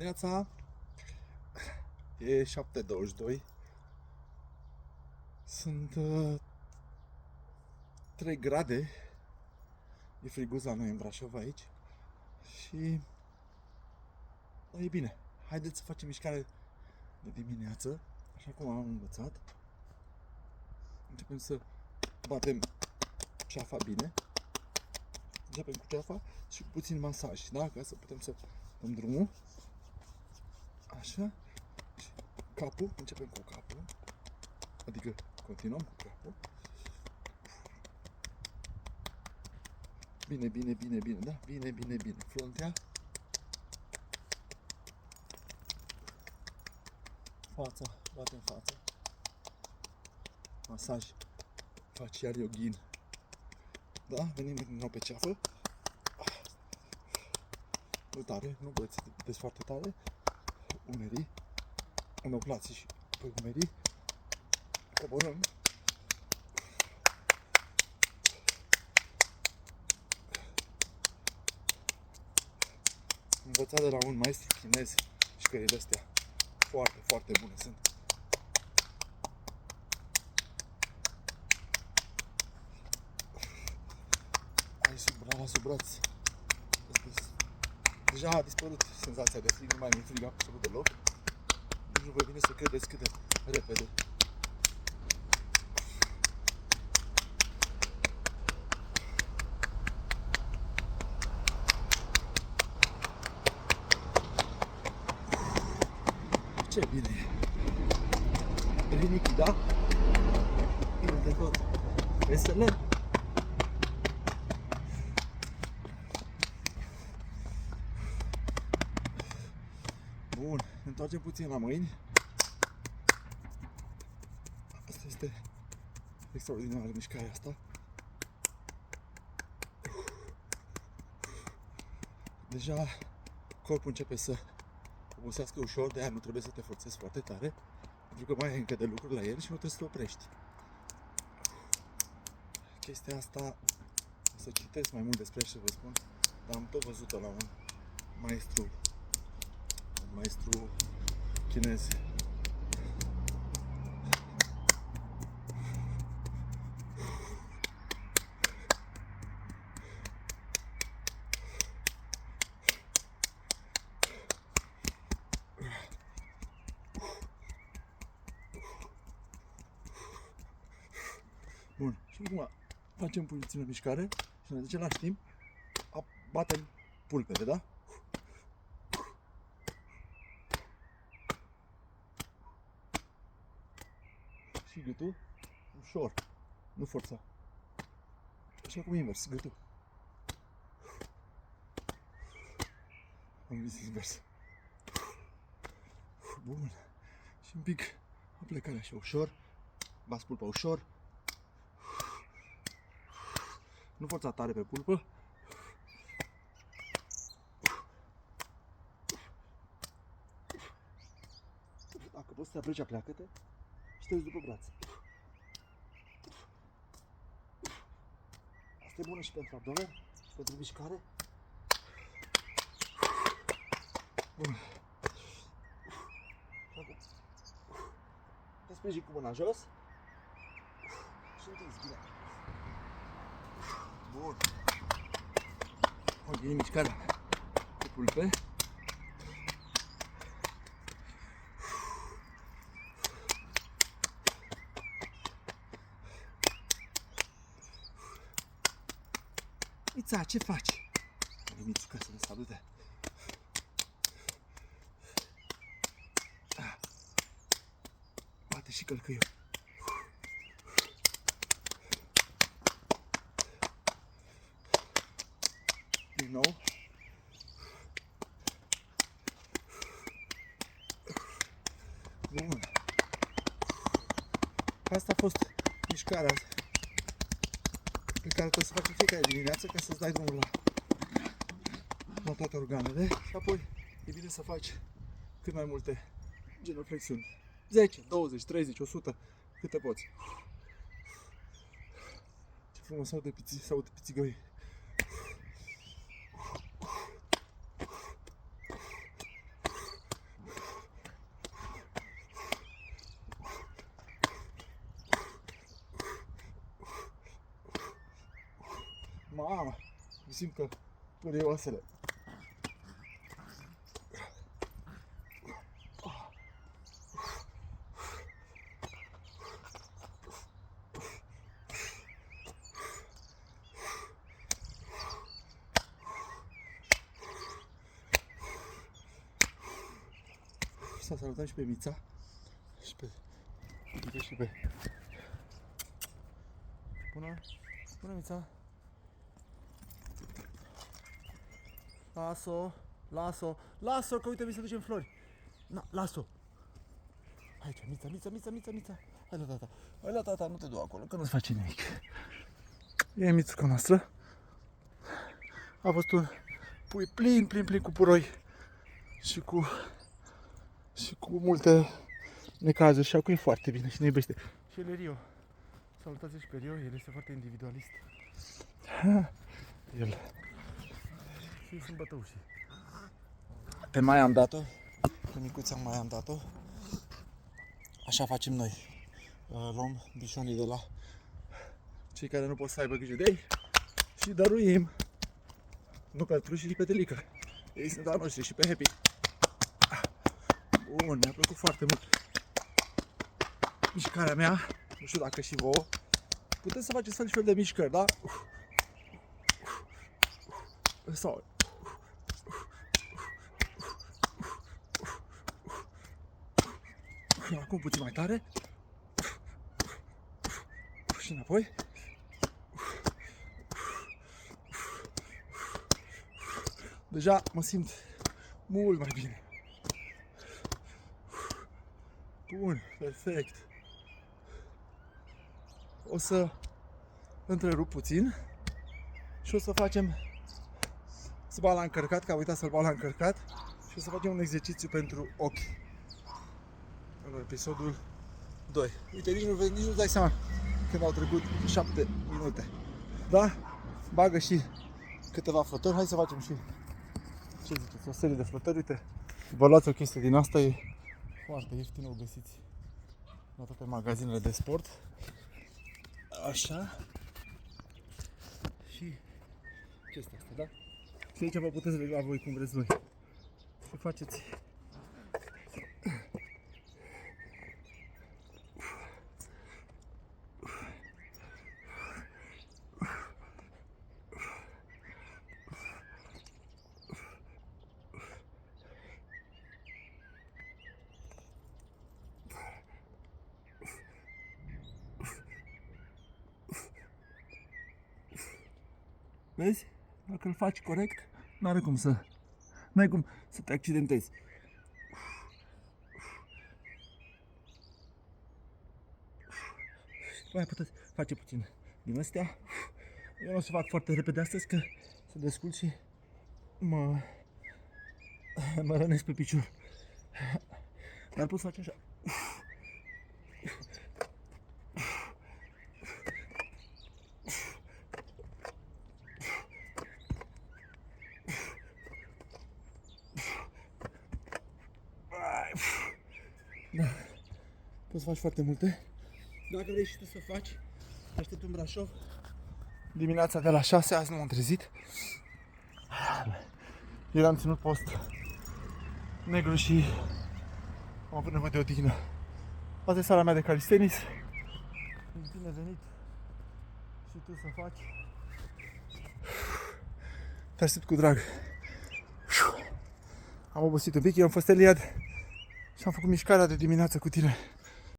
dimineața, e 7:22, sunt 3 grade, e friguț la noi în Brașov aici și e bine. Haideți să facem mișcare de dimineață, așa cum am învățat. Începem să batem ceafa bine, începem cu ceafa și cu puțin masaj, da? Ca să putem să dăm drumul. Așa. Și capul, începem cu capul. Adică continuăm cu capul. Bine, bine, bine, bine, da? Bine, bine, bine. Fruntea. Fața, batem fața. Masaj facial yogin. Da? Venim din nou pe ceafă. Nu tare, nu băți foarte tare. Umerii. Omoplații și pe umerii. Coborăm. Învățat de la un maestru chinez mișcările astea. Foarte, foarte bune sunt. Hai sub braț. Deja a dispărut senzația de frig, nu mai mi-e frig absolut deloc. Nici nu vă vine să credeți cât de repede. Ce bine e! Rinichi, da? Bine de tot! Veselă! Bun, ne întoarcem puțin la mâini. Asta este extraordinară mișcarea asta. Deja corpul începe să obosească ușor, de aia nu trebuie să te forțezi foarte tare, pentru că mai ai încă de lucruri la el și nu trebuie să te oprești. Chestia asta, o să citesc mai mult despre și să vă spun, dar am tot văzut-o la un maestru chinez. Bun, și acum facem puțină mișcare și în același timp batem pulpele, da? Și gâtul, ușor, nu forța. Și acum invers, gâtul. Am zis invers. Bun. Și un pic o plecare așa ușor. Bați pulpa ușor. Nu forța tare pe pulpă. Dacă poți să te apleci, apleacă-te și te uiți după braț. Asta e bună și pentru abdomen, și pentru mișcare. Bun. Te sprijini cu mâna jos și întinzi bine. Bun. Ok, mișcarea cu pulpe. Ița, ce faci? Nimic, ca să ne salute. Bate și călcâiul. Din nou. Bun. Asta a fost mișcarea pe care trebuie să faci în fiecare dimineață ca să-ți dai drumul la toate organele și apoi e bine să faci cât mai multe genoflexiuni. 10, 20, 30, 100, câte poți. Ce frumos s-au de pițigăi. Mamă, simt că pârie oasele. Să salutăm și pe Mița și pe Bună Mița. Las-o, că uite, mi se duce în flori. Na, las-o. Aici, Mița. Hai la tata, nu te du acolo, că nu-ți face nimic. E Mițuca noastră. A fost un pui plin cu puroi și cu multe necazuri și acum e foarte bine și ne iubește. Și el e Rio. Salutați și pe Rio, el este foarte individualist. El. Și sunt bătăușii. Pe Maia am dat-o, pe micuța Maia am dat-o. Așa facem noi. Luăm bișonii de la cei care nu pot să aibă grijă de ei și dăruim. Nu căltruși și petelică. Ei sunt al noștri și pe Happy. Bun, mi-a plăcut foarte mult mișcarea mea. Nu știu dacă și vouă. Puteți să faceți fel și fel de mișcări, da? Sau acum puțin mai tare. Și înapoi. Deja mă simt mult mai bine. Bun, perfect. O să întrerup puțin și o să facem să bag la încărcat, că am uitat să-l bag la încărcat și o să facem un exercițiu pentru ochi. În episodul 2. Uite, nici nu-ți dai seama când au trecut 7 minute. Da? Bagă și câteva flotări. Hai să facem și, ce ziceți, o serie de flotări. Uite, vă luați o chestie din asta, e foarte ieftină, o găsiți la toate magazinele de sport. Așa. Și chestia asta, da? Și aici vă puteți regla voi cum vreți voi. Să faceți. Vezi? Dacă îl faci corect, n-ai cum să te accidentezi. Mai puteți face puțin din astea. Eu nu o să fac foarte repede astăzi, că să descurc și mă rănesc pe picior. Dar poți face așa. Da. Poți să faci foarte multe. Dacă vrei și tu să faci, te aștept în Brașov dimineața de la 6, azi nu m-am trezit. Eu am ținut post negru și am avut nevoie de odihnă. Asta e sala mea de calisthenics. E bine venit și tu să faci. Te aștept cu drag. Am obosit un pic, eu am fost Eliad și am făcut mișcarea de dimineață cu tine.